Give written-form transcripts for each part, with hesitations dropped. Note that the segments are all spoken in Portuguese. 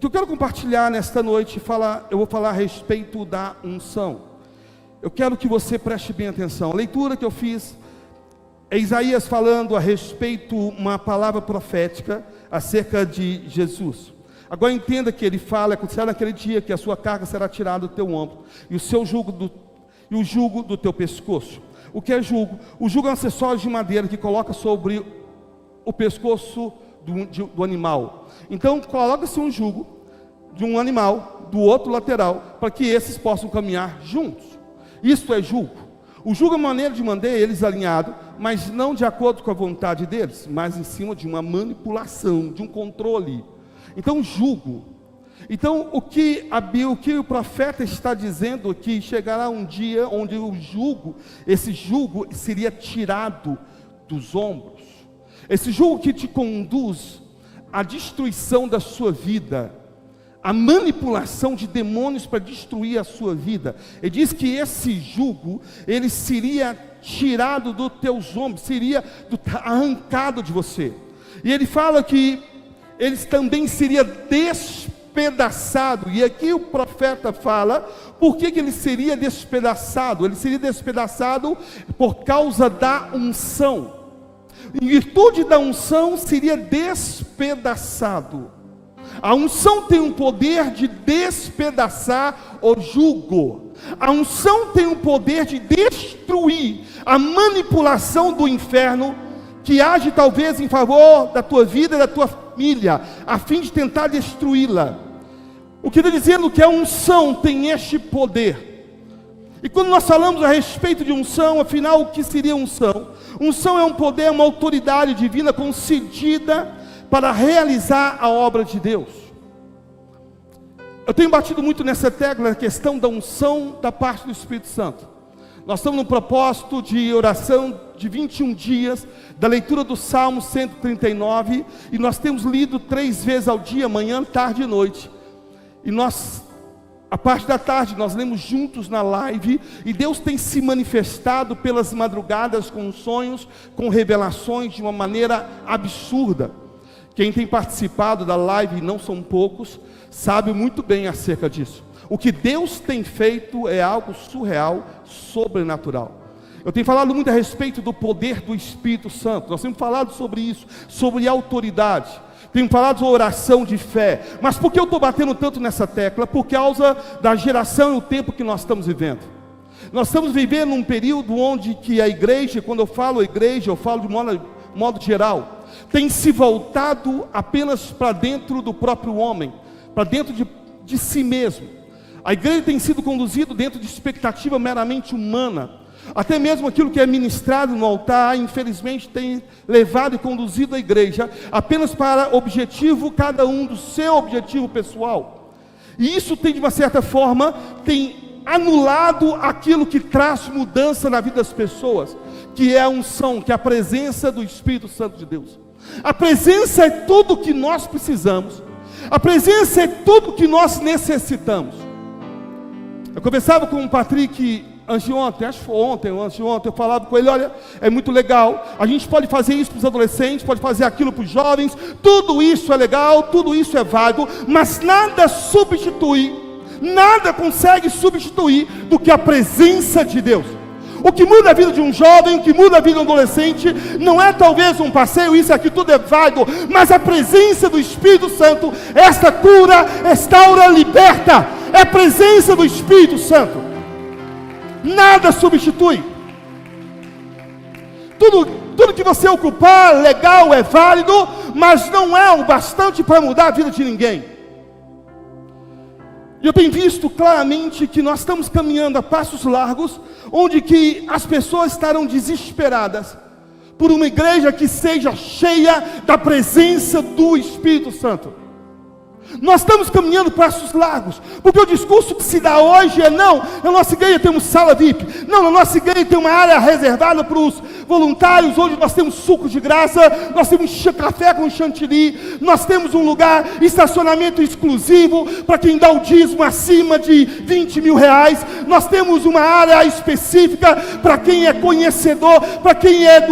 O que eu quero compartilhar nesta noite, eu vou falar a respeito da unção. Eu quero que você preste bem atenção. A leitura que eu fiz é Isaías falando a respeito, uma palavra profética acerca de Jesus. Agora entenda que ele fala, acontecerá naquele dia que a sua carga será tirada do teu ombro e o jugo do teu pescoço. O que é jugo? O jugo é um acessório de madeira que coloca sobre o pescoço do animal. Então coloca-se um jugo de um animal do outro lateral para que esses possam caminhar juntos. Isso é jugo. O jugo é uma maneira de manter eles alinhados, mas não de acordo com a vontade deles, mas em cima de uma manipulação, de um controle. Então jugo. Então o que o profeta está dizendo que chegará um dia onde esse jugo seria tirado dos ombros. Esse jugo que te conduz à destruição da sua vida, a manipulação de demônios para destruir a sua vida. Ele diz que esse jugo, ele seria tirado dos teus ombros, seria arrancado de você. E ele fala que ele também seria despedaçado. E aqui o profeta fala, por que ele seria despedaçado? Ele seria despedaçado por causa da unção. Em virtude da unção, seria despedaçado. A unção tem um poder de despedaçar o jugo. A unção tem um poder de destruir a manipulação do inferno, que age talvez em favor da tua vida e da tua família, a fim de tentar destruí-la. O que está dizendo que a unção tem este poder. E quando nós falamos a respeito de unção, afinal, o que seria unção? Unção é um poder, uma autoridade divina concedida para realizar a obra de Deus. Eu tenho batido muito nessa tecla, na questão da unção da parte do Espírito Santo. Nós estamos no propósito de oração de 21 dias, da leitura do Salmo 139, e nós temos lido 3 vezes ao dia, manhã, tarde e noite. E a parte da tarde, nós lemos juntos na live, e Deus tem se manifestado pelas madrugadas com sonhos, com revelações de uma maneira absurda. Quem tem participado da live, e não são poucos, sabe muito bem acerca disso. O que Deus tem feito é algo surreal, sobrenatural. Eu tenho falado muito a respeito do poder do Espírito Santo. Nós temos falado sobre isso, sobre autoridade. Temos falado de oração de fé. Mas por que eu estou batendo tanto nessa tecla? Por causa da geração e o tempo que nós estamos vivendo. Nós estamos vivendo um período onde que a igreja, quando eu falo igreja, eu falo de modo geral, tem se voltado apenas para dentro do próprio homem, para dentro de si mesmo. A igreja tem sido conduzida dentro de expectativa meramente humana. Até mesmo aquilo que é ministrado no altar, infelizmente, tem levado e conduzido a igreja apenas para objetivo, cada um do seu objetivo pessoal. E isso tem, de uma certa forma, tem anulado aquilo que traz mudança na vida das pessoas, que é a unção, que é a presença do Espírito Santo de Deus. A presença é tudo que nós precisamos. A presença é tudo que nós necessitamos. Eu conversava com o Patrick anteontem, acho que foi ontem ou anteontem, eu falava com ele, olha, é muito legal, a gente pode fazer isso para os adolescentes, pode fazer aquilo para os jovens, tudo isso é legal, tudo isso é válido, mas nada consegue substituir do que a presença de Deus. O que muda a vida de um jovem, o que muda a vida de um adolescente, não é talvez um passeio, isso aqui tudo é válido, mas a presença do Espírito Santo, esta cura, restaura, liberta, é a presença do Espírito Santo. Nada substitui. Tudo que você ocupar, legal, é válido, mas não é o bastante para mudar a vida de ninguém. E eu tenho visto claramente que nós estamos caminhando a passos largos, onde que as pessoas estarão desesperadas por uma igreja que seja cheia da presença do Espírito Santo. Nós estamos caminhando passos largos, porque o discurso que se dá hoje é: não, na nossa igreja temos sala VIP, não, na nossa igreja tem uma área reservada para os voluntários, onde nós temos suco de graça, nós temos café com chantilly, nós temos um lugar, estacionamento exclusivo para quem dá o dízimo acima de 20 mil reais, nós temos uma área específica para quem é conhecedor, para quem é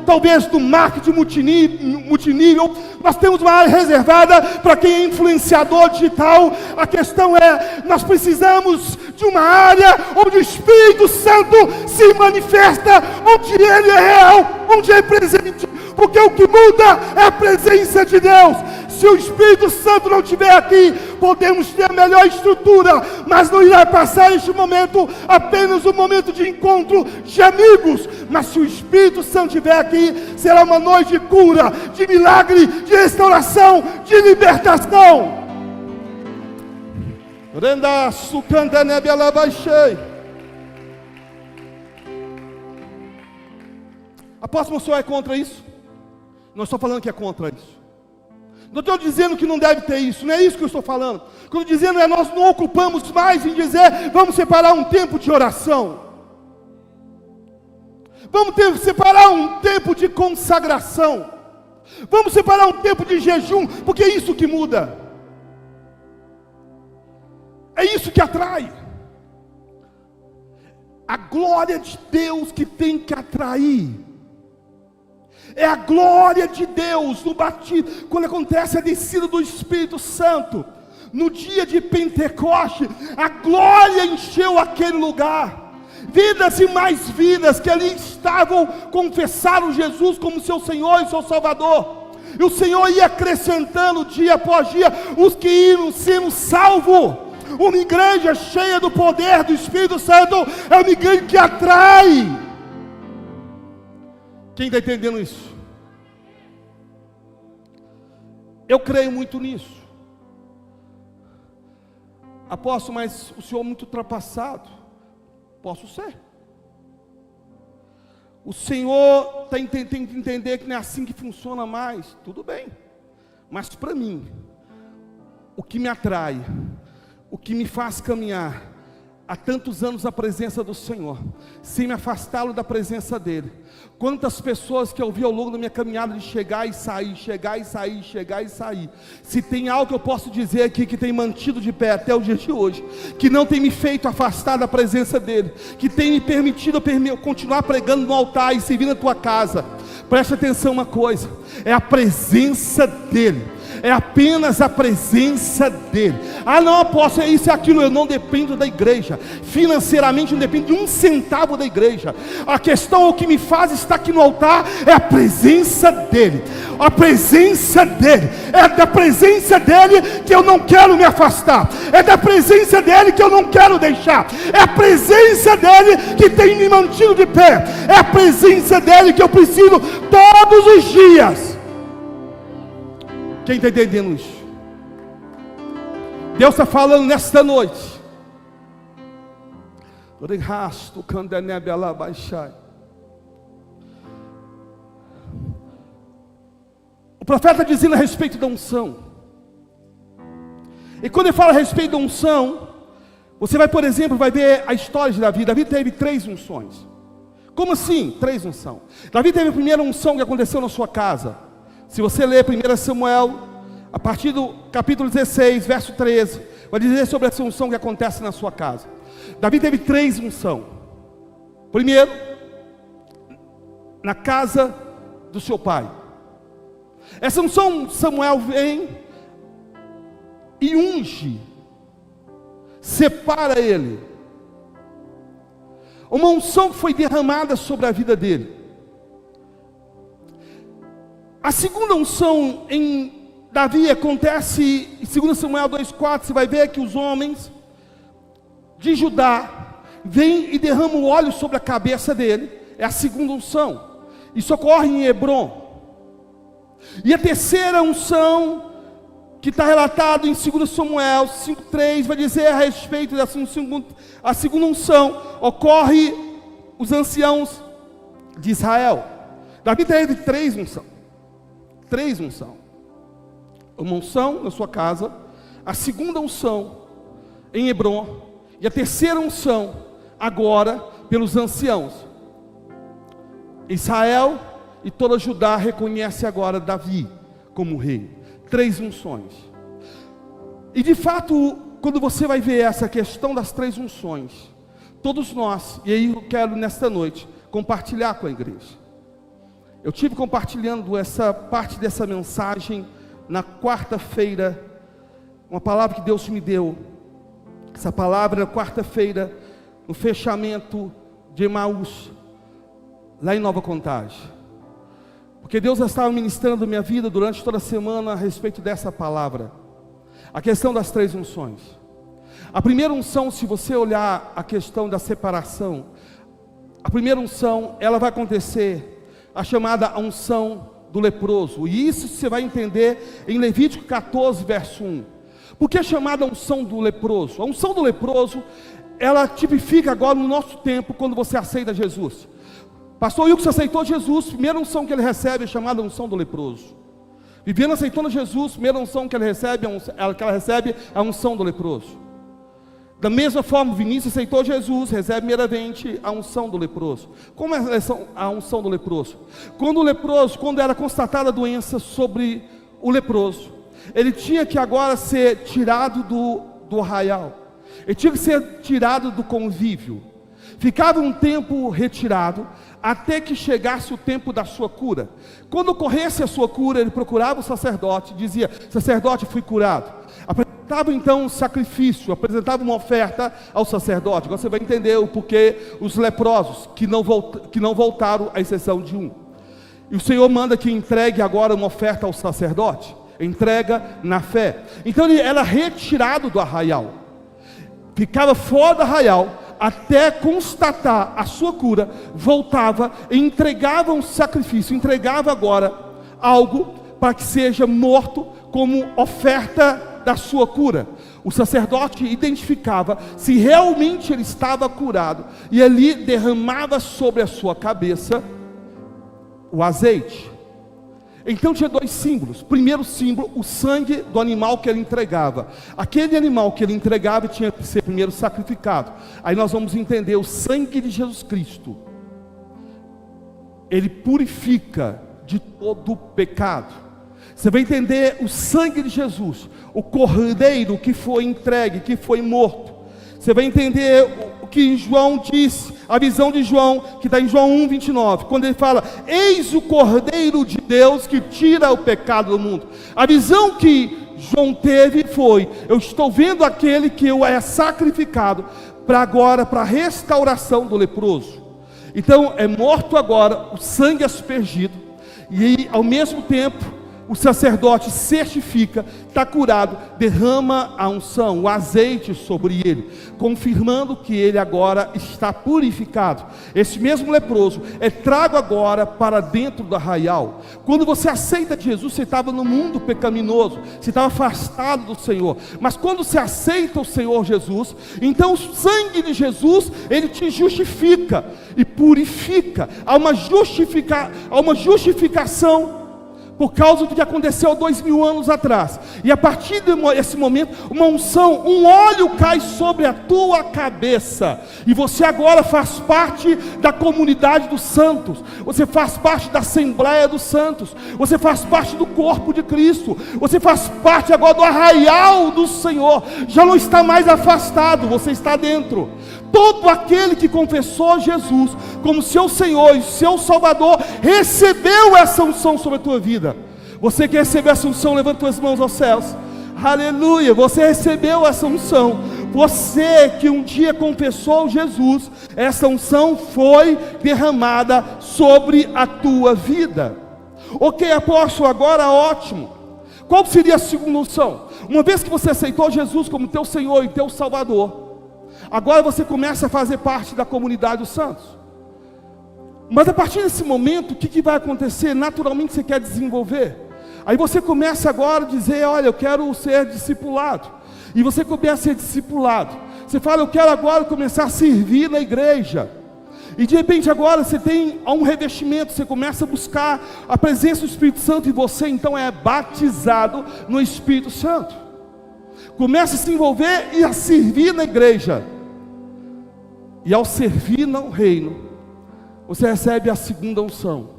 talvez do marketing multinível, nós temos uma área reservada para quem é influenciador, influenciador digital. A questão é, nós precisamos de uma área onde o Espírito Santo se manifesta, onde Ele é real, onde é presente, porque o que muda é a presença de Deus. Se o Espírito Santo não estiver aqui, podemos ter a melhor estrutura, mas não irá passar este momento apenas um momento de encontro de amigos. Mas se o Espírito Santo estiver aqui, será uma noite de cura, de milagre, de restauração, de libertação. Apóstolo, o senhor é contra isso? Não estou falando que é contra isso. Não estou dizendo que não deve ter isso, não é isso que eu estou falando. O que eu estou dizendo é, nós não ocupamos mais em dizer, vamos separar um tempo de oração. Vamos separar um tempo de consagração. Vamos separar um tempo de jejum, porque é isso que muda. É isso que atrai. A glória de Deus que tem que atrair. É a glória de Deus no batismo, quando acontece a descida do Espírito Santo, no dia de Pentecoste, a glória encheu aquele lugar. Vidas e mais vidas que ali estavam, confessaram Jesus como seu Senhor e seu Salvador. E o Senhor ia acrescentando dia após dia os que iam sendo salvos. Uma igreja cheia do poder do Espírito Santo é uma igreja que atrai. Quem está entendendo isso? Eu creio muito nisso. Apóstolo, mas o senhor é muito ultrapassado. Posso ser. O Senhor tem que entender que não é assim que funciona mais. Tudo bem. Mas para mim, o que me atrai, o que me faz caminhar há tantos anos na presença do Senhor, sem me afastá-lo da presença dEle. Quantas pessoas que eu vi ao longo da minha caminhada de chegar e sair, chegar e sair, chegar e sair. Se tem algo que eu posso dizer aqui que tem mantido de pé até o dia de hoje, que não tem me feito afastar da presença dEle, que tem me permitido continuar pregando no altar e servindo a tua casa. Preste atenção uma coisa, é a presença dEle. É apenas a presença dEle. Ah não, apóstolo, é isso e aquilo. Eu não dependo da igreja. Financeiramente não dependo de um centavo da igreja. A questão, o que me faz estar aqui no altar, é a presença dEle. A presença dEle. É da presença dEle que eu não quero me afastar. É da presença dEle que eu não quero deixar. É a presença dEle que tem me mantido de pé. É a presença dEle que eu preciso todos os dias. Quem está entendendo isso? Deus está falando nesta noite. O profeta está dizendo a respeito da unção. E quando ele fala a respeito da unção, você vai, por exemplo, vai ver a história de Davi. Davi teve 3 unções. Como assim? 3 unções. Davi teve a primeira unção que aconteceu na sua casa. Se você ler 1 Samuel, a partir do capítulo 16, verso 13, vai dizer sobre essa unção que acontece na sua casa. Davi teve 3 unções. Primeiro, na casa do seu pai. Essa unção, Samuel vem e unge, separa ele. Uma unção que foi derramada sobre a vida dele. A segunda unção em Davi acontece em 2 Samuel 2,4. Você vai ver que os homens de Judá vêm e derramam óleo sobre a cabeça dele. É a segunda unção. Isso ocorre em Hebron. E a terceira unção, que está relatado em 2 Samuel 5,3, vai dizer a respeito dessa a segunda unção, ocorre os anciãos de Israel. Davi teve 3 unções. 3 unções. Uma unção na sua casa, a segunda unção em Hebron, e a terceira unção agora pelos anciãos. Israel e toda Judá reconhece agora Davi como rei. 3 unções. E de fato, quando você vai ver essa questão das 3 unções, todos nós, e aí eu quero nesta noite compartilhar com a igreja. Eu tive compartilhando essa parte dessa mensagem na quarta-feira uma palavra que Deus me deu. Essa palavra, na quarta-feira, no fechamento de Emaús, lá em Nova Contagem. Porque Deus já estava ministrando minha vida durante toda a semana a respeito dessa palavra. A questão das 3 unções. A primeira unção, se você olhar a questão da separação, a primeira unção, ela vai acontecer, a chamada unção do leproso. E isso você vai entender em Levítico 14, verso 1. Por que é chamada unção do leproso? A unção do leproso, ela tipifica agora no nosso tempo, quando você aceita Jesus. Pastor Wilson aceitou Jesus, a primeira unção que ele recebe é chamada unção do leproso. Viviane aceitando Jesus, a primeira unção que ela recebe é a unção do leproso. Da mesma forma, Vinícius aceitou Jesus, recebe primeiramente a unção do leproso. Como é a unção do leproso? Quando era constatada a doença sobre o leproso, ele tinha que agora ser tirado do arraial, ele tinha que ser tirado do convívio, ficava um tempo retirado, até que chegasse o tempo da sua cura. Quando ocorresse a sua cura, ele procurava o sacerdote, dizia: sacerdote, fui curado. Apresentava então um sacrifício, apresentava uma oferta ao sacerdote. Agora você vai entender o porquê os leprosos, que não voltaram, à exceção de um. E o Senhor manda que entregue agora uma oferta ao sacerdote, entrega na fé. Então ele era retirado do arraial, ficava fora do arraial, até constatar a sua cura, voltava e entregava um sacrifício, entregava agora algo para que seja morto como oferta da sua cura. O sacerdote identificava se realmente ele estava curado, e ali derramava sobre a sua cabeça o azeite. Então tinha 2 símbolos. Primeiro símbolo, o sangue do animal que ele entregava. Aquele animal que ele entregava tinha que ser primeiro sacrificado. Aí nós vamos entender o sangue de Jesus Cristo. Ele purifica de todo pecado. Você vai entender o sangue de Jesus, o cordeiro que foi entregue, que foi morto. Você vai entender o que João disse, a visão de João, que está em João 1:29, quando ele fala: eis o Cordeiro de Deus que tira o pecado do mundo. A visão que João teve foi: eu estou vendo aquele que é sacrificado para agora, para a restauração do leproso. Então é morto agora, o sangue aspergido, e ao mesmo tempo o sacerdote certifica, está curado, derrama a unção, o azeite sobre ele, confirmando que ele agora está purificado. Esse mesmo leproso é trago agora para dentro do arraial. Quando você aceita Jesus, você estava no mundo pecaminoso, você estava afastado do Senhor. Mas quando você aceita o Senhor Jesus, então o sangue de Jesus, ele te justifica e purifica. Há uma justificação por causa do que aconteceu 2000 anos atrás. E a partir desse momento, uma unção, um óleo cai sobre a tua cabeça. E você agora faz parte da comunidade dos santos. Você faz parte da Assembleia dos Santos. Você faz parte do corpo de Cristo. Você faz parte agora do arraial do Senhor. Já não está mais afastado, você está dentro. Todo aquele que confessou Jesus como seu Senhor e seu Salvador, recebeu essa unção sobre a tua vida. Você que recebeu essa unção, levanta suas mãos aos céus. Aleluia, você recebeu essa unção. Você que um dia confessou Jesus, essa unção foi derramada sobre a tua vida. Ok, apóstolo, agora ótimo. Qual seria a segunda unção? Uma vez que você aceitou Jesus como teu Senhor e teu Salvador, agora você começa a fazer parte da comunidade dos santos. Mas a partir desse momento, o que vai acontecer? Naturalmente você quer desenvolver. Aí você começa agora a dizer: olha, eu quero ser discipulado. E você começa a ser discipulado. Você fala: eu quero agora começar a servir na igreja. E de repente agora você tem um revestimento, você começa a buscar a presença do Espírito Santo, e você então é batizado no Espírito Santo. Começa a se envolver e a servir na igreja. E ao servir no reino, você recebe a segunda unção,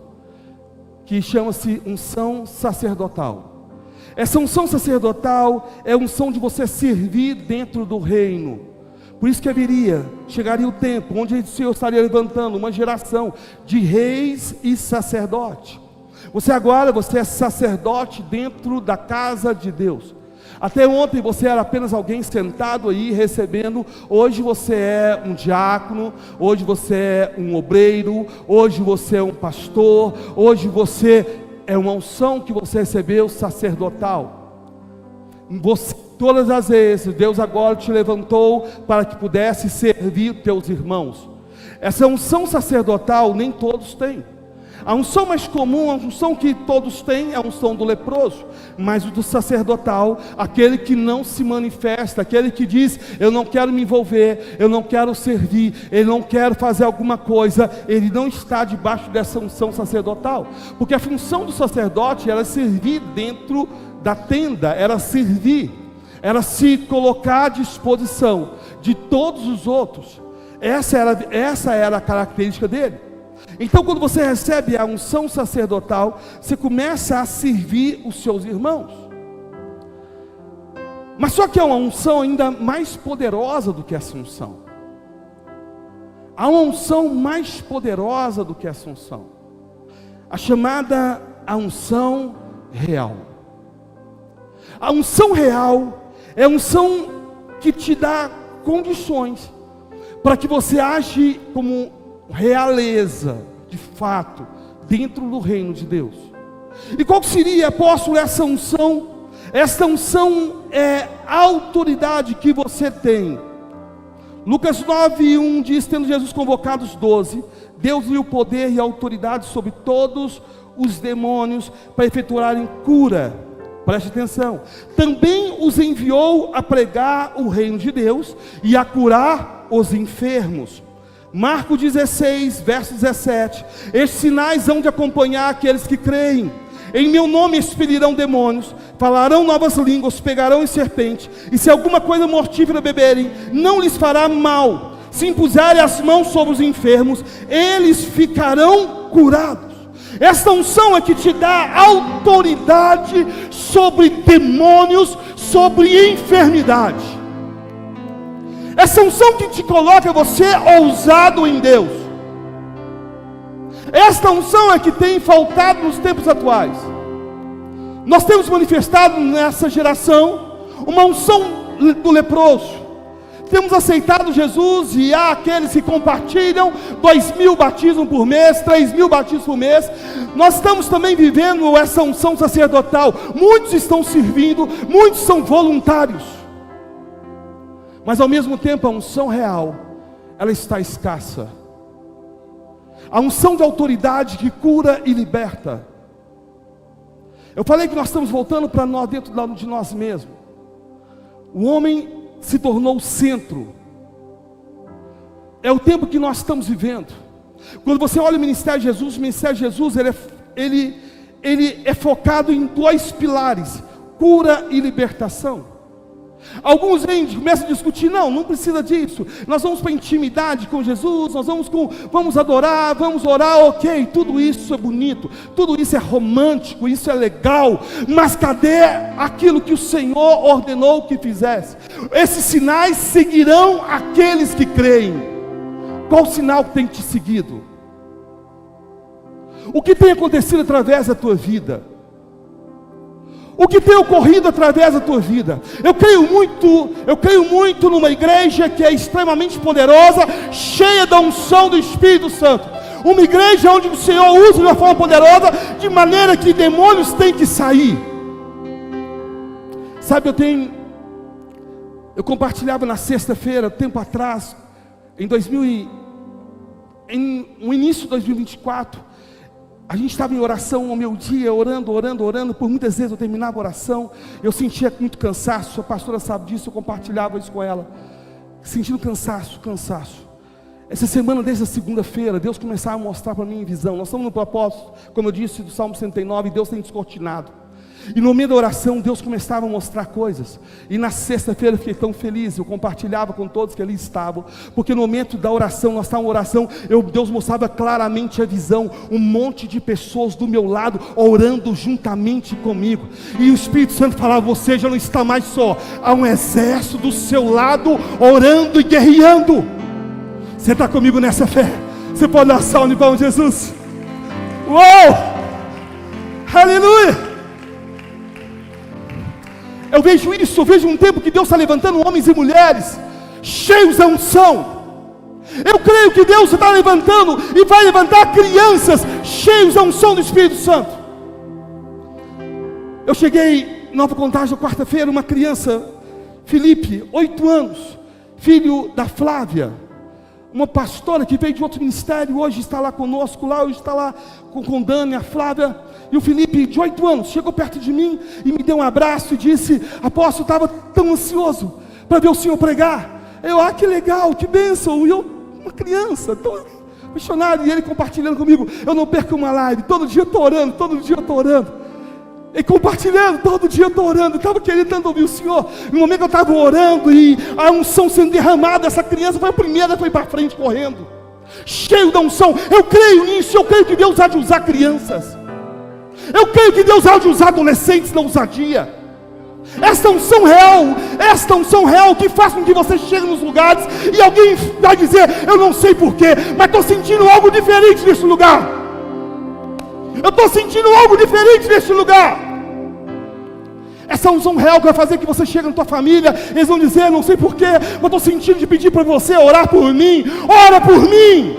que chama-se unção sacerdotal. Essa unção sacerdotal é a unção de você servir dentro do reino. Por isso que chegaria o tempo onde o Senhor estaria levantando uma geração de reis e sacerdotes. Você é sacerdote dentro da casa de Deus. Até ontem você era apenas alguém sentado aí recebendo. Hoje você é um diácono, hoje você é um obreiro, hoje você é um pastor, hoje você é uma unção que você recebeu sacerdotal. Você, todas as vezes, Deus agora te levantou para que pudesse servir teus irmãos. Essa unção sacerdotal nem todos têm. A unção mais comum, a unção que todos têm, é a unção do leproso. Mas o do sacerdotal, aquele que não se manifesta, aquele que diz: eu não quero me envolver, eu não quero servir, eu não quero fazer alguma coisa, ele não está debaixo dessa unção sacerdotal. Porque a função do sacerdote era servir dentro da tenda, era servir, era se colocar à disposição de todos os outros. Essa era a característica dele. Então, quando você recebe a unção sacerdotal, você começa a servir os seus irmãos. Mas só que há uma unção ainda mais poderosa do que essa unção. Há uma unção mais poderosa do que essa unção. A chamada a unção real. A unção real é a unção que te dá condições para que você age como realeza, de fato, dentro do reino de Deus. E qual seria, apóstolo, essa unção? Esta unção é a autoridade que você tem. Lucas 9:1 diz: tendo Jesus convocado os 12, deu-lhe o poder e a autoridade sobre todos os demônios para efetuarem cura. Preste atenção. Também os enviou a pregar o reino de Deus e a curar os enfermos. Marcos 16, verso 17: estes sinais hão de acompanhar aqueles que creem. Em meu nome expelirão demônios, falarão novas línguas, pegarão em serpente, e se alguma coisa mortífera beberem, não lhes fará mal. Se impuserem as mãos sobre os enfermos, eles ficarão curados. Esta unção é que te dá autoridade sobre demônios, sobre enfermidade. Essa unção que te coloca você ousado em Deus. Esta unção é que tem faltado nos tempos atuais. Nós temos manifestado nessa geração uma unção do leproso. Temos aceitado Jesus e há aqueles que compartilham 2.000 batismos por mês, 3.000 batismos por mês. Nós estamos também vivendo essa unção sacerdotal. Muitos estão servindo, muitos são voluntários. Mas ao mesmo tempo a unção real, ela está escassa. A unção de autoridade que cura e liberta. Eu falei que nós estamos voltando para nós, dentro de nós mesmos. O homem se tornou o centro. É o tempo que nós estamos vivendo. Quando você olha o ministério de Jesus, o ministério de Jesus ele é focado em 2 pilares: cura e libertação. Alguns começam a discutir: não precisa disso, nós vamos para a intimidade com Jesus, nós vamos adorar, vamos orar, ok, tudo isso é bonito, tudo isso é romântico, isso é legal, mas cadê aquilo que o Senhor ordenou que fizesse? Esses sinais seguirão aqueles que creem. Qual sinal que tem te seguido? O que tem acontecido através da tua vida? O que tem ocorrido através da tua vida? Eu creio muito numa igreja que é extremamente poderosa, cheia da unção do Espírito Santo. Uma igreja onde o Senhor usa de uma forma poderosa, de maneira que demônios têm que sair. Sabe, eu compartilhava na sexta-feira, tempo atrás, no início de 2024, a gente estava em oração ao meu dia, orando, por muitas vezes eu terminava a oração, eu sentia muito cansaço, a pastora sabe disso, eu compartilhava isso com ela, sentindo cansaço. Essa semana, desde a segunda-feira, Deus começava a mostrar para mim em visão. Nós estamos no propósito, como eu disse, do Salmo 109, Deus tem descortinado. E no meio da oração, Deus começava a mostrar coisas. E na sexta-feira eu fiquei tão feliz, eu compartilhava com todos que ali estavam, porque no momento da oração, nós estávamos em oração, Deus mostrava claramente a visão, um monte de pessoas do meu lado, orando juntamente comigo. E o Espírito Santo falava: você já não está mais só, há um exército do seu lado, orando e guerreando. Você está comigo nessa fé? Você pode dar salve para Jesus? Uou! Aleluia! Eu vejo isso, eu vejo um tempo que Deus está levantando homens e mulheres cheios da unção. Eu creio que Deus está levantando e vai levantar crianças cheios da unção do Espírito Santo. Eu cheguei em Nova Contagem na quarta-feira, uma criança, Felipe, 8 anos, filho da Flávia, uma pastora que veio de outro ministério, hoje está lá conosco, hoje está lá com Dani, a Flávia. E o Felipe, de 8 anos, chegou perto de mim e me deu um abraço e disse: apóstolo, estava tão ansioso para ver o senhor pregar. Eu, que legal, que bênção. E eu, uma criança, tão apaixonado, e ele compartilhando comigo: eu não perco uma live, todo dia eu estou orando, todo dia eu estou orando. E compartilhando, todo dia eu estou orando, estava querendo tanto ouvir o Senhor. No momento que eu estava orando e a unção sendo derramada, essa criança foi a primeira, foi para frente correndo, cheio da unção. Eu creio nisso, eu creio que Deus há de usar crianças. Eu creio que Deus há de usar adolescentes na ousadia. Esta unção real que faz com que você chegue nos lugares e alguém vai dizer: eu não sei porquê, mas estou sentindo algo diferente nesse lugar. Eu estou sentindo algo diferente neste lugar. Essa unção real que vai fazer que você chegue na tua família, eles vão dizer: não sei porquê, mas estou sentindo de pedir para você orar por mim. Ora por mim.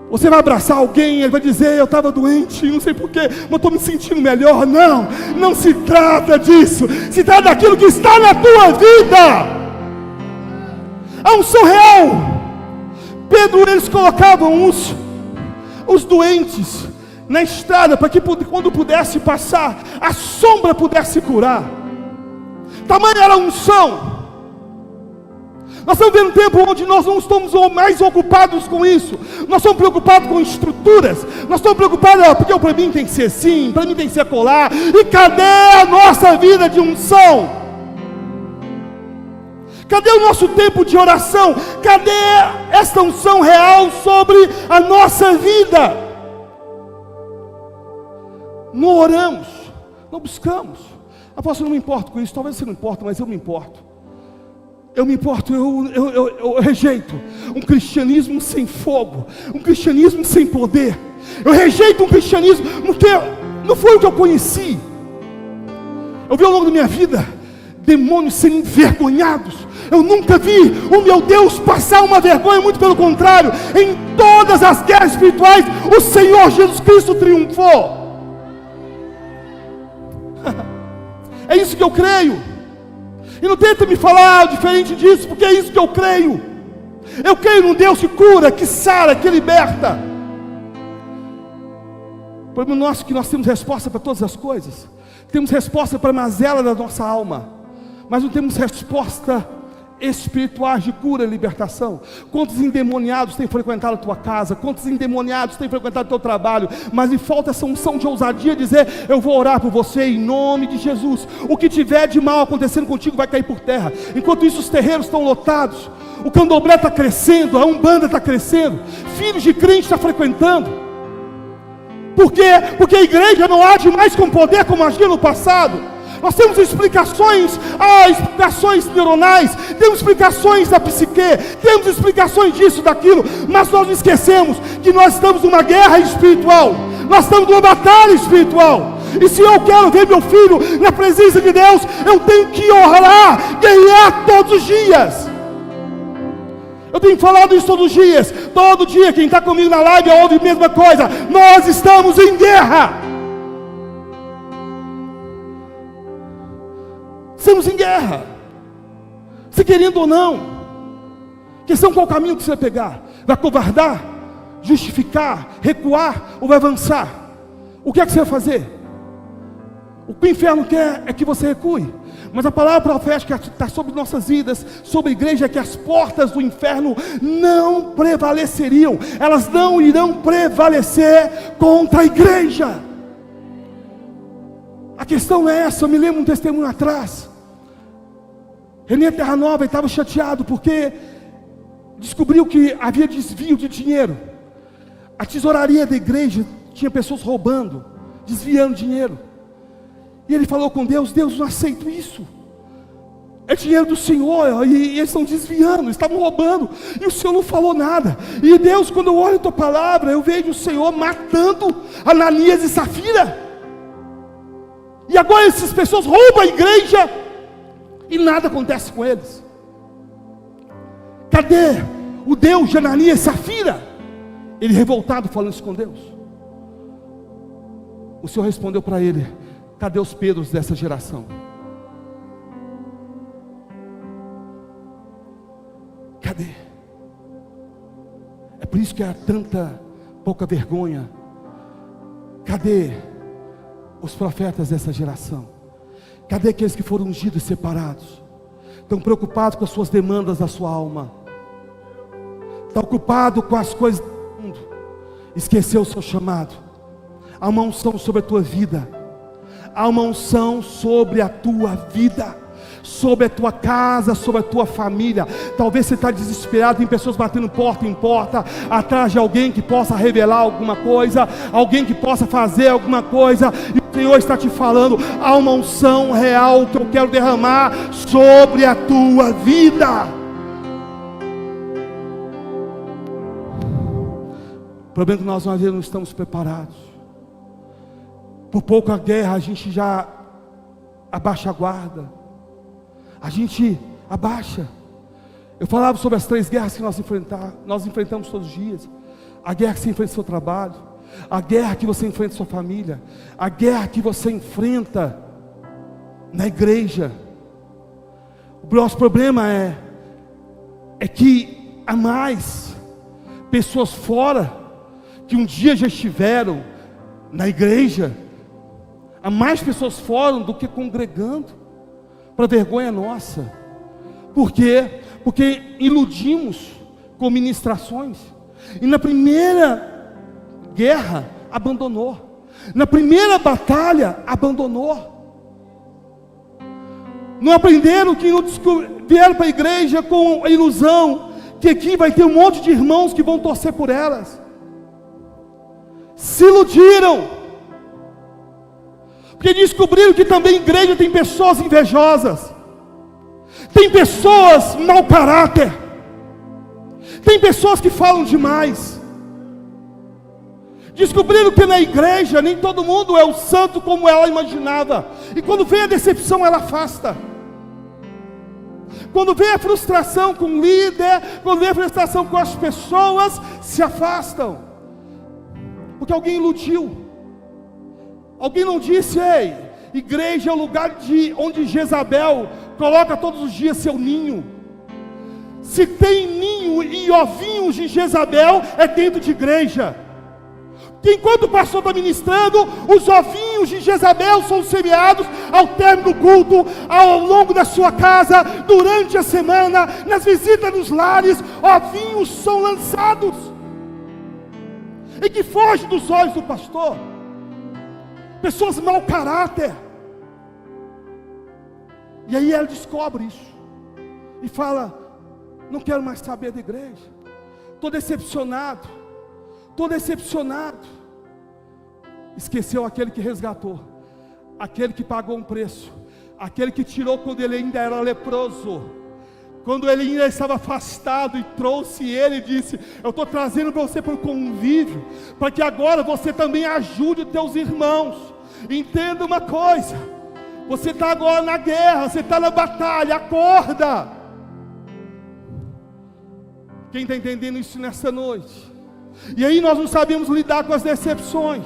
Você vai abraçar alguém, ele vai dizer: eu estava doente, não sei porquê, mas estou me sentindo melhor. Não se trata disso, se trata daquilo que está na tua vida. A unção real. Pedro, eles colocavam os doentes na estrada, para que quando pudesse passar, a sombra pudesse curar. Tamanha era a unção. Nós estamos vendo um tempo onde nós não estamos mais ocupados com isso. Nós estamos preocupados com estruturas. Nós estamos preocupados, porque para mim tem que ser assim, para mim tem que ser colar. E cadê a nossa vida de unção? Cadê o nosso tempo de oração? Cadê esta unção real sobre a nossa vida? Não oramos, não buscamos. Apóstolo, eu não me importo com isso. Talvez você não importa, mas eu me importo. Eu me importo, eu rejeito um cristianismo sem fogo, um cristianismo sem poder. Eu rejeito um cristianismo, porque não foi o que eu conheci. Eu vi ao longo da minha vida demônios serem envergonhados. Eu nunca vi o meu Deus passar uma vergonha, muito pelo contrário. Em todas as guerras espirituais, o Senhor Jesus Cristo triunfou. É isso que eu creio. E não tenta me falar diferente disso, porque é isso que eu creio. Eu creio num Deus que cura, que sara, que liberta. O problema nosso é que nós temos resposta para todas as coisas. Temos resposta para a mazela da nossa alma, mas não temos resposta espirituais de cura e libertação. Quantos endemoniados têm frequentado a tua casa? Quantos endemoniados têm frequentado o teu trabalho? Mas lhe falta essa unção de ousadia, dizer: eu vou orar por você em nome de Jesus. O que tiver de mal acontecendo contigo vai cair por terra. Enquanto isso, os terreiros estão lotados, o candomblé está crescendo, a umbanda está crescendo, filhos de crente estão frequentando. Por quê? Porque a igreja não age mais com poder como agia no passado. Nós temos explicações neuronais, temos explicações da psique, temos explicações disso, daquilo, mas nós esquecemos que nós estamos numa guerra espiritual, nós estamos numa batalha espiritual. E se eu quero ver meu filho na presença de Deus, eu tenho que orar, ganhar todos os dias. Eu tenho falado isso todos os dias. Todo dia quem está comigo na live ouve a mesma coisa. Nós estamos em guerra. Estamos em guerra, se querendo ou não. Questão qual caminho que você vai pegar? Vai covardar, justificar, recuar ou vai avançar? O que é que você vai fazer? O que o inferno quer é que você recue, mas a palavra profética que está sobre nossas vidas, sobre a igreja, é que as portas do inferno não prevaleceriam, elas não irão prevalecer contra a igreja. A questão é essa. Eu me lembro um testemunho atrás. René Terra Nova estava chateado porque descobriu que havia desvio de dinheiro. A tesouraria da igreja tinha pessoas roubando, desviando dinheiro. E ele falou com Deus: Deus, não aceito isso. É dinheiro do Senhor e eles estão desviando, estavam roubando. E o Senhor não falou nada. E Deus, quando eu olho a tua palavra, eu vejo o Senhor matando Ananias e Safira. E agora essas pessoas roubam a igreja e nada acontece com eles. Cadê o Deus de Ananias e Safira? Ele revoltado falando isso com Deus. O Senhor respondeu para ele: cadê os Pedros dessa geração? Cadê? É por isso que há tanta pouca vergonha. Cadê os profetas dessa geração? Cadê aqueles que foram ungidos e separados? Estão preocupados com as suas demandas da sua alma, estão ocupados com as coisas do mundo, esqueceu o seu chamado. Há uma unção sobre a tua vida, há uma unção sobre a tua vida, sobre a tua casa, sobre a tua família. Talvez você está desesperado, tem pessoas batendo porta em porta, atrás de alguém que possa revelar alguma coisa, alguém que possa fazer alguma coisa, e o Senhor está te falando: há uma unção real que eu quero derramar sobre a tua vida. O problema é que nós às vezes não estamos preparados. Por pouca guerra a gente já abaixa a guarda, a gente abaixa. Eu falava sobre as 3 guerras que nós enfrentamos todos os dias: a guerra que você enfrenta no seu trabalho, a guerra que você enfrenta na sua família, a guerra que você enfrenta na igreja. O nosso problema é que há mais pessoas fora, que um dia já estiveram na igreja, há mais pessoas fora do que congregando, para vergonha nossa. Por quê? Porque iludimos com ministrações, e na primeira guerra abandonou, na primeira batalha abandonou. Não aprenderam, que vieram para a igreja com a ilusão que aqui vai ter um monte de irmãos que vão torcer por elas. Se iludiram, porque descobriram que também a igreja tem pessoas invejosas, tem pessoas mau caráter, tem pessoas que falam demais. Descobriram que na igreja nem todo mundo é o santo como ela imaginava, e quando vem a decepção ela afasta. Quando vem a frustração com o líder, quando vem a frustração com as pessoas, se afastam, porque alguém iludiu. Alguém não disse: ei, igreja é o lugar onde Jezabel coloca todos os dias seu ninho. Se tem ninho e ovinhos de Jezabel, é dentro de igreja. Que enquanto o pastor está ministrando, os ovinhos de Jezabel são semeados ao término do culto, ao longo da sua casa, durante a semana, nas visitas nos lares. Ovinhos são lançados, e que foge dos olhos do pastor. Pessoas mau caráter. E aí ela descobre isso e fala: não quero mais saber da igreja, estou decepcionado, estou decepcionado. Esqueceu aquele que resgatou, aquele que pagou um preço, aquele que tirou quando ele ainda era leproso, quando ele ainda estava afastado, e trouxe ele e disse: eu estou trazendo você para o convívio, para que agora você também ajude os teus irmãos. Entenda uma coisa: você está agora na guerra, você está na batalha, acorda. Quem está entendendo isso nessa noite? E aí nós não sabemos lidar com as decepções.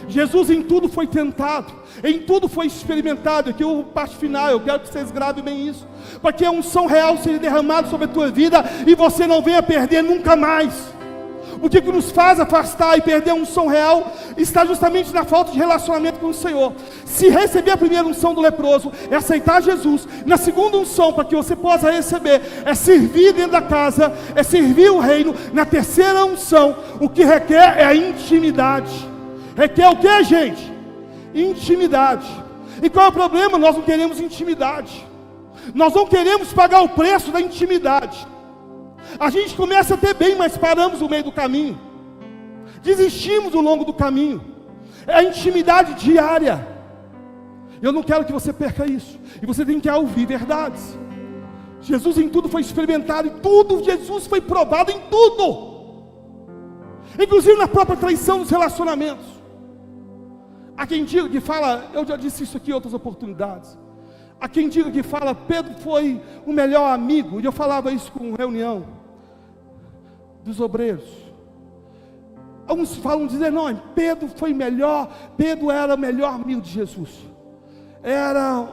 Jesus em tudo foi tentado, em tudo foi experimentado. Aqui o parte final, eu quero que vocês gravem bem isso, para que a unção real seja derramada sobre a tua vida, e você não venha perder nunca mais. O que nos faz afastar e perder a unção real está justamente na falta de relacionamento com o Senhor. Se receber a primeira unção do leproso é aceitar Jesus, na segunda unção, para que você possa receber, é servir dentro da casa, é servir o reino. Na terceira unção, o que requer é a intimidade. Requer o que, gente? Intimidade. E qual é o problema? Nós não queremos intimidade, nós não queremos pagar o preço da intimidade. A gente começa a ter bem, mas paramos no meio do caminho, desistimos ao longo do caminho. É a intimidade diária. Eu não quero que você perca isso, e você tem que ouvir verdades. Jesus em tudo foi experimentado, em tudo Jesus foi provado, em tudo, inclusive na própria traição dos relacionamentos. Há quem diga que fala, eu já disse isso aqui em outras oportunidades. Há quem diga que fala, Pedro foi o melhor amigo. E eu falava isso com reunião dos obreiros. Alguns falam, dizer, não, Pedro foi melhor, Pedro era o melhor amigo de Jesus. Era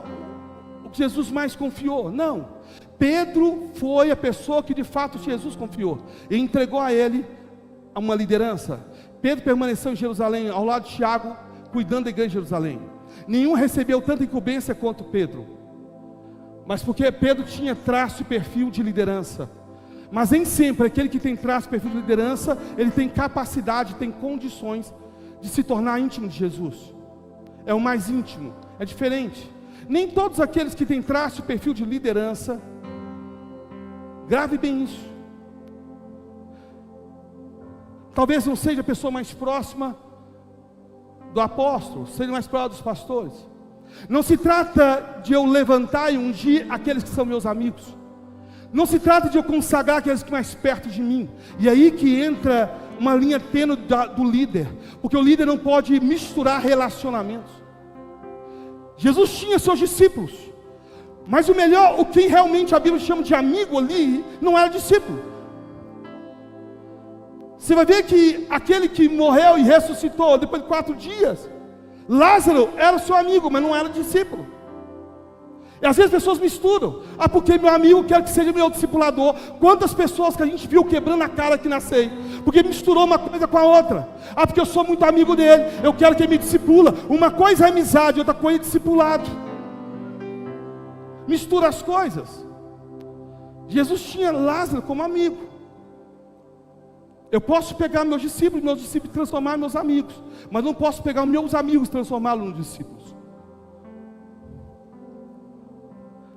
o que Jesus mais confiou. Não, Pedro foi a pessoa que de fato Jesus confiou. E entregou a ele uma liderança. Pedro permaneceu em Jerusalém, ao lado de Tiago, cuidando da igreja de Jerusalém. Nenhum recebeu tanta incumbência quanto Pedro. Mas porque Pedro tinha traço e perfil de liderança. Mas nem sempre aquele que tem traço e perfil de liderança, ele tem capacidade, tem condições de se tornar íntimo de Jesus. É o mais íntimo, é diferente. Nem todos aqueles que têm traço e perfil de liderança, grave bem isso. Talvez não seja a pessoa mais próxima do apóstolo, seja mais próxima dos pastores. Não se trata de eu levantar e ungir aqueles que são meus amigos. Não se trata de eu consagrar aqueles que mais perto de mim. E aí que entra uma linha tênue do líder. Porque o líder não pode misturar relacionamentos. Jesus tinha seus discípulos. Mas o melhor, o que realmente a Bíblia chama de amigo ali, não era discípulo. Você vai ver que aquele que morreu e ressuscitou depois de 4 dias, Lázaro era seu amigo, mas não era discípulo. E às vezes as pessoas misturam. Ah, porque meu amigo quer que seja meu discipulador. Quantas pessoas que a gente viu quebrando a cara aqui na ceia, porque misturou uma coisa com a outra. Ah, porque eu sou muito amigo dele, eu quero que ele me discipula. Uma coisa é amizade, outra coisa é discipulado. Mistura as coisas. Jesus tinha Lázaro como amigo. Eu posso pegar meus discípulos transformar em meus amigos, mas não posso pegar meus amigos e transformá-los nos discípulos.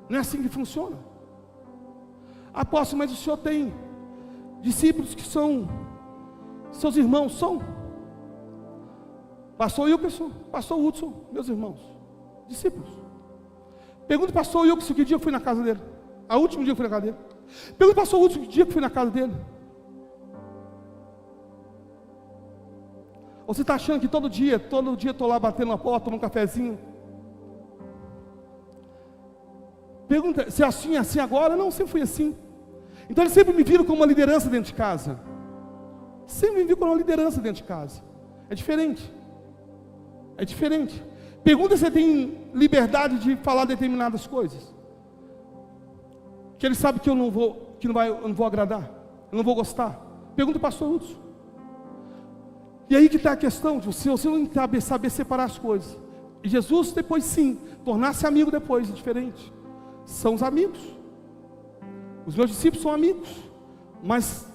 Não é assim que funciona. Apóstolo, mas o senhor tem discípulos que são seus irmãos? São. Pastor Wilkerson, pastor Hudson, meus irmãos, discípulos. Pergunta ao pastor Wilkerson que dia eu fui na casa dele. O último dia eu fui na casa dele. Pergunta ao pastor Hudson que dia eu fui na casa dele. Ou você está achando que todo dia estou lá batendo na porta, tomando um cafezinho? Pergunta, se é assim agora? Não, sempre fui assim. Então eles sempre me viram como uma liderança dentro de casa. Sempre me viram como uma liderança dentro de casa. É diferente. É diferente. Pergunta se você tem liberdade de falar determinadas coisas. Que ele sabe que eu não vou agradar. Eu não vou gostar. Pergunta para o pastor Hudson. E aí que está a questão de você não saber separar as coisas. E Jesus depois sim, tornar-se amigo depois, é diferente. São os amigos. Os meus discípulos são amigos. Mas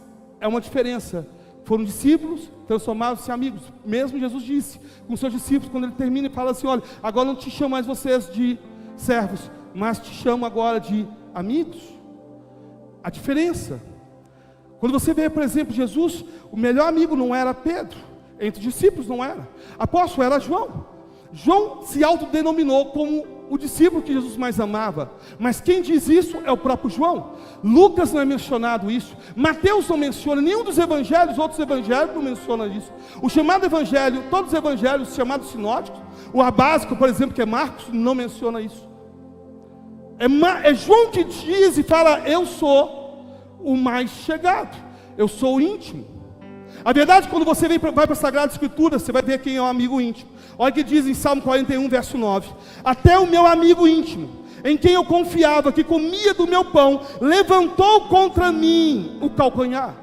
é uma diferença. Foram discípulos, transformaram-se em amigos. Mesmo Jesus disse com os seus discípulos, quando ele termina e fala assim, olha, agora não te chamo mais vocês de servos, mas te chamo agora de amigos. A diferença. Quando você vê, por exemplo, Jesus, o melhor amigo não era Pedro. Entre os discípulos não era. Apóstolo era João. João se autodenominou como o discípulo que Jesus mais amava. Mas quem diz isso é o próprio João. Lucas não é mencionado isso. Mateus não menciona. Nenhum dos evangelhos, outros evangelhos não menciona isso. O chamado evangelho, todos os evangelhos chamados sinóticos, o básico, por exemplo, que é Marcos, não menciona isso. É João que diz e fala, eu sou o mais chegado. Eu sou o íntimo. A verdade, quando você vai para a Sagrada Escritura, você vai ver quem é o amigo íntimo. Olha o que diz em Salmo 41, verso 9. Até o meu amigo íntimo, em quem eu confiava, que comia do meu pão, levantou contra mim o calcanhar.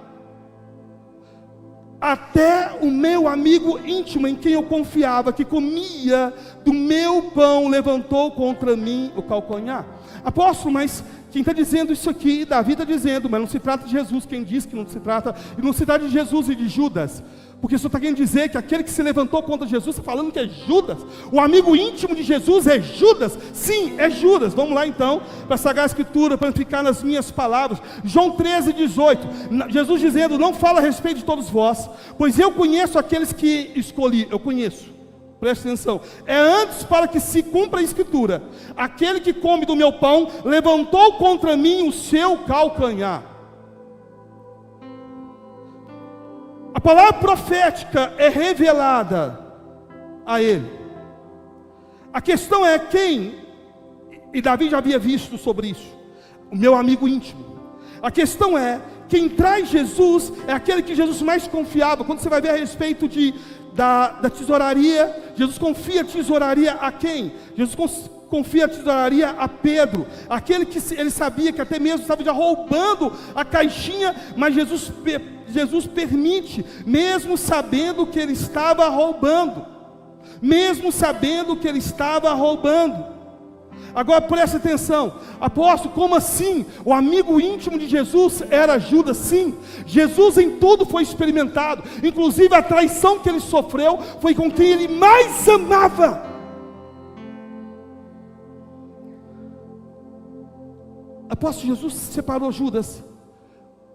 Até o meu amigo íntimo, em quem eu confiava, que comia do meu pão, levantou contra mim o calcanhar. Apóstolo, mas quem está dizendo isso aqui, Davi está dizendo, mas não se trata de Jesus, quem diz que não se trata, e não se trata de Jesus e de Judas, porque você está querendo dizer que aquele que se levantou contra Jesus, está falando que é Judas, o amigo íntimo de Jesus é Judas, sim, é Judas. Vamos lá então, para a Sagrada Escritura, para ficar nas minhas palavras, João 13, 18, Jesus dizendo, não fala a respeito de todos vós, pois eu conheço aqueles que escolhi, eu conheço. Preste atenção, é antes para que se cumpra a Escritura, aquele que come do meu pão, levantou contra mim o seu calcanhar. A palavra profética é revelada a ele. A questão é quem, e Davi já havia visto sobre isso, o meu amigo íntimo. A questão é, quem traz Jesus é aquele que Jesus mais confiava. Quando você vai ver a respeito da tesouraria, Jesus confia a tesouraria a quem? Jesus confia a tesouraria a Pedro, aquele que ele sabia que até mesmo estava já roubando a caixinha, mas Jesus permite, mesmo sabendo que ele estava roubando. Agora preste atenção, apóstolo, como assim? O amigo íntimo de Jesus era Judas? Sim, Jesus em tudo foi experimentado, inclusive a traição que ele sofreu foi com quem ele mais amava. Apóstolo, Jesus separou Judas,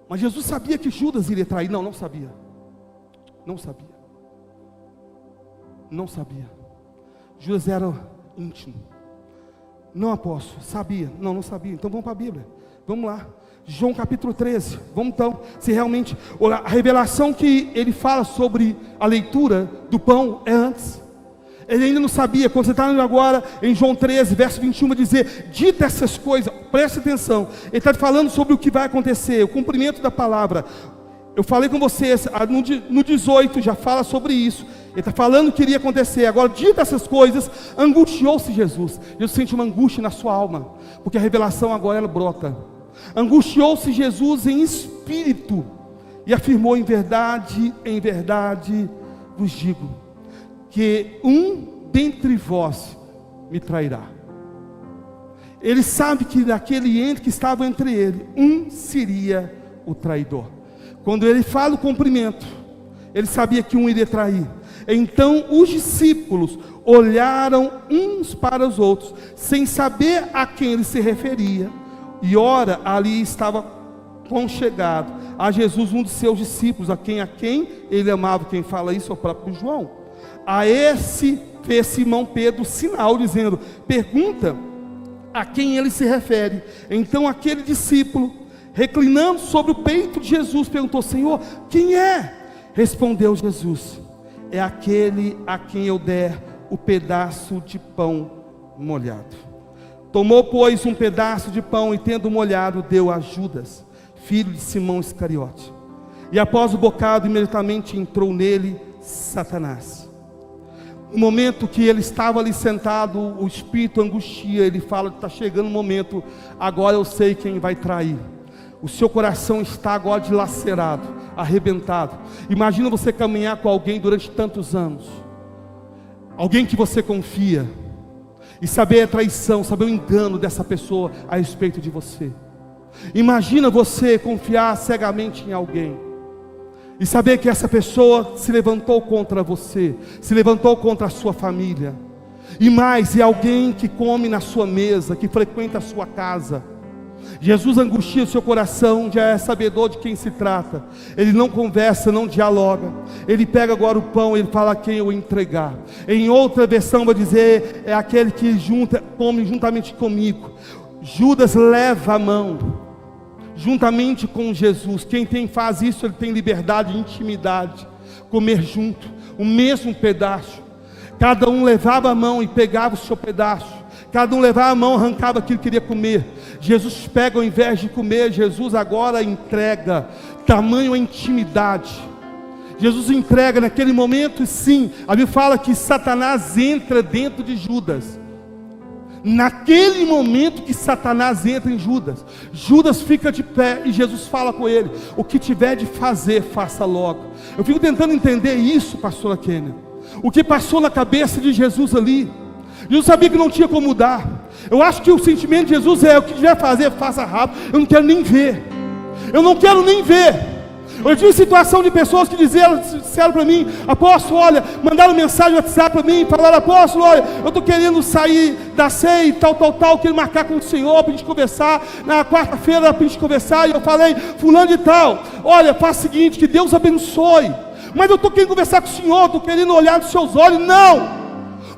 mas Jesus sabia que Judas iria trair? Não sabia. Judas era íntimo. Não, apóstolo, sabia? Não sabia. Então vamos para a Bíblia, vamos lá, João capítulo 13, vamos então, se realmente, a revelação que ele fala sobre a leitura do pão é antes, ele ainda não sabia. Quando você está lendo agora em João 13, verso 21, vai dizer, dita essas coisas, preste atenção, ele está falando sobre o que vai acontecer, o cumprimento da palavra. Eu falei com vocês, no 18 já fala sobre isso. Ele está falando que iria acontecer. Agora, dito essas coisas, angustiou-se Jesus. Jesus sente uma angústia na sua alma, porque a revelação agora ela brota. Angustiou-se Jesus em espírito e afirmou: em verdade vos digo, que um dentre vós me trairá. Ele sabe que daquele ente que estava entre ele, um seria o traidor. Quando ele fala o cumprimento, ele sabia que um iria trair. Então os discípulos olharam uns para os outros, sem saber a quem ele se referia. E ora, ali estava conchegado a Jesus um de seus discípulos, a quem ele amava. Quem fala isso é o próprio João. A esse fez Simão Pedro sinal, dizendo: pergunta a quem ele se refere. Então aquele discípulo, reclinando sobre o peito de Jesus, perguntou: Senhor, quem é? Respondeu Jesus: é aquele a quem eu der o pedaço de pão molhado. Tomou, pois, um pedaço de pão e, tendo molhado, deu a Judas, filho de Simão Iscariote. E após o bocado, imediatamente entrou nele Satanás. No momento que ele estava ali sentado, o espírito angustia. Ele fala: está chegando o momento, agora eu sei quem vai trair. O seu coração está agora dilacerado, arrebentado. Imagina você caminhar com alguém durante tantos anos, alguém que você confia, e saber a traição, saber o engano dessa pessoa a respeito de você. Imagina você confiar cegamente em alguém e saber que essa pessoa se levantou contra você, se levantou contra a sua família. E mais, é alguém que come na sua mesa, que frequenta a sua casa. Jesus angustia o seu coração, já é sabedor de quem se trata. Ele não conversa, não dialoga. Ele pega agora o pão, ele fala: a quem eu entregar. Em outra versão vai dizer: é aquele que come juntamente comigo. Judas leva a mão juntamente com Jesus. Quem faz isso, ele tem liberdade, intimidade, comer junto, o mesmo pedaço. Cada um levava a mão e pegava o seu pedaço. Cada um levava a mão, arrancava aquilo que queria comer. Jesus pega, ao invés de comer, Jesus agora entrega. Tamanho a intimidade. Jesus entrega naquele momento. Sim, a Bíblia fala que Satanás entra dentro de Judas. Naquele momento que Satanás entra em Judas, Judas fica de pé e Jesus fala com ele: o que tiver de fazer, faça logo. Eu fico tentando entender isso, pastora Kênia. O que passou na cabeça de Jesus ali? Jesus sabia que não tinha como mudar. Eu acho que o sentimento de Jesus é: o que tiver a fazer, faça rápido. Eu não quero nem ver. Eu não quero nem ver. Eu tive situação de pessoas que disseram para mim: apóstolo, olha, mandaram mensagem no WhatsApp para mim, falaram: apóstolo, olha, eu estou querendo sair da ceia e tal, quero marcar com o Senhor para a gente conversar, na quarta-feira para a gente conversar. E eu falei: fulano de tal, olha, faz o seguinte, que Deus abençoe, mas eu estou querendo conversar com o Senhor, estou querendo olhar nos seus olhos. Não,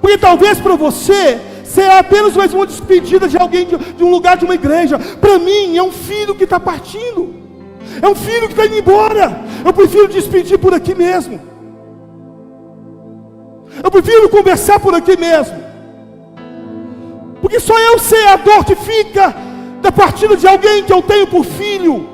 porque talvez para você será apenas mais uma despedida de alguém, de um lugar, de uma igreja. Para mim é um filho que está partindo, é um filho que está indo embora. Eu prefiro despedir por aqui mesmo. Eu prefiro conversar por aqui mesmo. Porque só eu sei a dor que fica da partida de alguém que eu tenho por filho.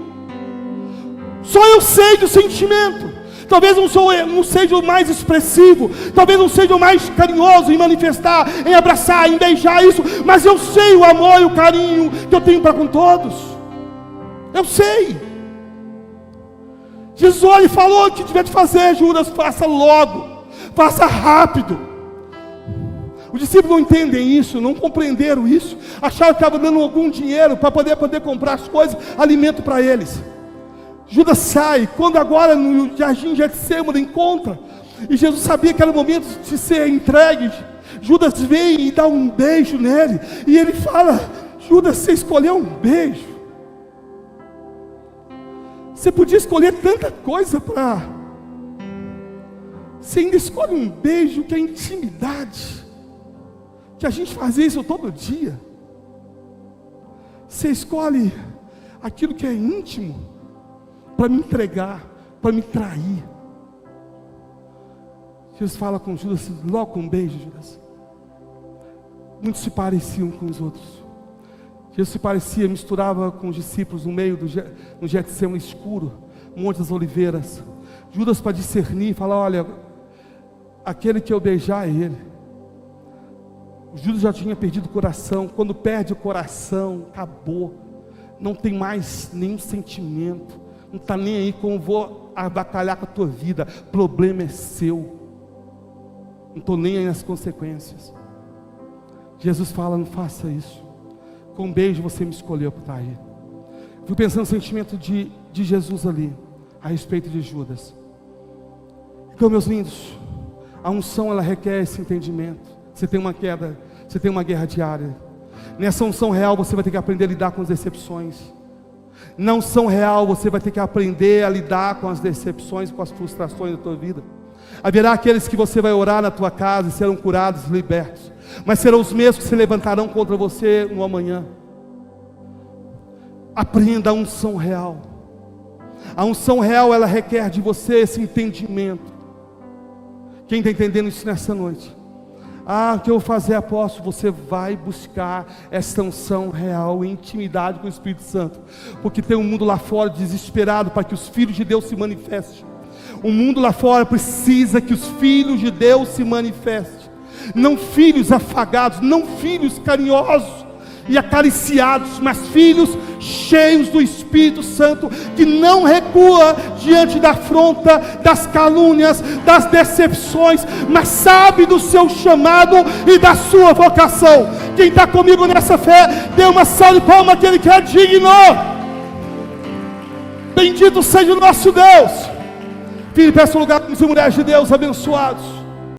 Só eu sei do sentimento. Talvez não seja o mais expressivo, talvez não seja o mais carinhoso em manifestar, em abraçar, em beijar isso, mas eu sei o amor e o carinho que eu tenho para com todos. Eu sei. Jesus olha e falou o que tiver de fazer, Judas, faça logo, faça rápido. Os discípulos não entendem isso, não compreenderam isso, acharam que estava dando algum dinheiro para poder comprar as coisas, alimento para eles. Judas sai, quando agora no jardim Getsemane encontra, e Jesus sabia que era o momento de ser entregue. Judas vem e dá um beijo nele, e ele fala: Judas, você escolheu um beijo, você podia escolher tanta coisa você ainda escolhe um beijo, que é intimidade, que a gente faz isso todo dia. Você escolhe aquilo que é íntimo para me entregar, para me trair. Jesus fala com Judas, logo com um beijo, Judas. Muitos se pareciam com os outros. Jesus se parecia, misturava com os discípulos no meio no Getsemane escuro, Monte das Oliveiras. Judas, para discernir, fala: olha, aquele que eu beijar é ele. Judas já tinha perdido o coração. Quando perde o coração, acabou. Não tem mais nenhum sentimento. Não está nem aí como vou abacalhar com a tua vida. Problema é seu. Não estou nem aí nas consequências. Jesus fala: não faça isso. Com um beijo você me escolheu para estar aí. Fui pensando no sentimento de Jesus ali, a respeito de Judas. Então, meus lindos, a unção ela requer esse entendimento. Você tem uma queda, você tem uma guerra diária. Nessa unção real você vai ter que aprender a lidar com as decepções. Na unção real você vai ter que aprender a lidar com as decepções, com as frustrações da tua vida. Haverá aqueles que você vai orar na tua casa e serão curados, libertos, mas serão os mesmos que se levantarão contra você no amanhã. Aprenda a unção real. A unção real ela requer de você esse entendimento. Quem está entendendo isso nessa noite? O que eu vou fazer, apóstolo? Você vai buscar essa unção real em intimidade com o Espírito Santo, porque tem um mundo lá fora desesperado para que os filhos de Deus se manifestem. O mundo lá fora precisa que os filhos de Deus se manifestem. Não filhos afagados, não filhos carinhosos e acariciados, mas filhos cheios do Espírito Santo, que não recua diante da afronta, das calúnias, das decepções, mas sabe do seu chamado e da sua vocação. Quem está comigo nessa fé, dê uma salva de palmas àquele que é digno. Bendito seja o nosso Deus. Filho, peça um lugar para os mulheres de Deus abençoados.